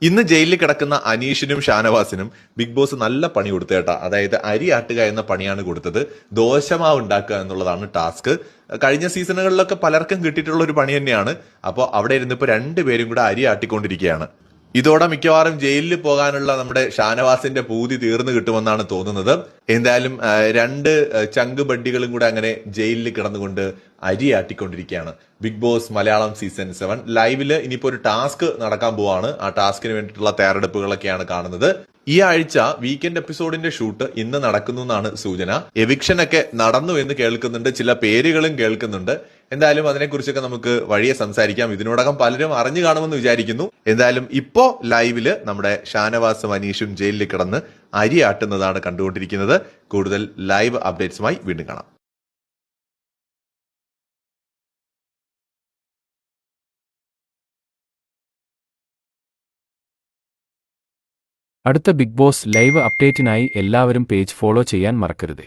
ഇന്ന് ജയിലിൽ കിടക്കുന്ന അനീഷിനും ഷാനവാസിനും ബിഗ് ബോസ് നല്ല പണി കൊടുത്തു കേട്ടാ. അതായത് അരി ആട്ടുക എന്ന പണിയാണ് കൊടുത്തത്. ദോശമാവ് ഉണ്ടാക്കുക എന്നുള്ളതാണ് ടാസ്ക്. കഴിഞ്ഞ സീസണുകളിലൊക്കെ പലർക്കും കിട്ടിയിട്ടുള്ള ഒരു പണി തന്നെയാണ്. അപ്പോൾ അവിടെ ഇരുന്നിപ്പോ രണ്ടുപേരും കൂടെ അരി ആട്ടിക്കൊണ്ടിരിക്കുകയാണ്. ഇതോടെ മിക്കവാറും ജയിലിൽ പോകാനുള്ള നമ്മുടെ ഷാനവാസിന്റെ പൂതി തീർന്നു കിട്ടുമെന്നാണ് തോന്നുന്നത്. എന്തായാലും രണ്ട് ചങ്ക് ബഡ്ഡികളും കൂടെ അങ്ങനെ ജയിലിൽ കിടന്നുകൊണ്ട് അരി ആട്ടിക്കൊണ്ടിരിക്കുകയാണ്. ബിഗ് ബോസ് മലയാളം സീസൺ 7 ലൈവില് ഇനിയിപ്പോ ഒരു ടാസ്ക് നടക്കാൻ പോവാണ്. ആ ടാസ്കിന് വേണ്ടിയിട്ടുള്ള തയ്യാറെടുപ്പുകളൊക്കെയാണ് കാണുന്നത്. ഈ ആഴ്ച വീക്കെൻഡ് എപ്പിസോഡിന്റെ ഷൂട്ട് ഇന്ന് നടക്കുന്നു എന്നാണ് സൂചന. എവിക്ഷൻ ഒക്കെ നടന്നു എന്ന് കേൾക്കുന്നുണ്ട്, ചില പേരുകളും കേൾക്കുന്നുണ്ട്. എന്തായാലും അതിനെക്കുറിച്ചൊക്കെ നമുക്ക് വഴിയെ സംസാരിക്കാം. ഇതിനോടകം പലരും അറിഞ്ഞു കാണുമെന്ന് വിചാരിക്കുന്നു. എന്തായാലും ഇപ്പോ ലൈവില് നമ്മുടെ ഷാനവാസും അനീഷും ജയിലിൽ കിടന്ന് അരി ആട്ടുന്നതാണ് കണ്ടുകൊണ്ടിരിക്കുന്നത്. കൂടുതൽ ലൈവ് അപ്ഡേറ്റ്സുമായി വീണ്ടും കാണാം. അടുത്ത ബിഗ് ബോസ് ലൈവ് അപ്ഡേറ്റിനായി എല്ലാവരും പേജ് ഫോളോ ചെയ്യാൻ മറക്കരുത്.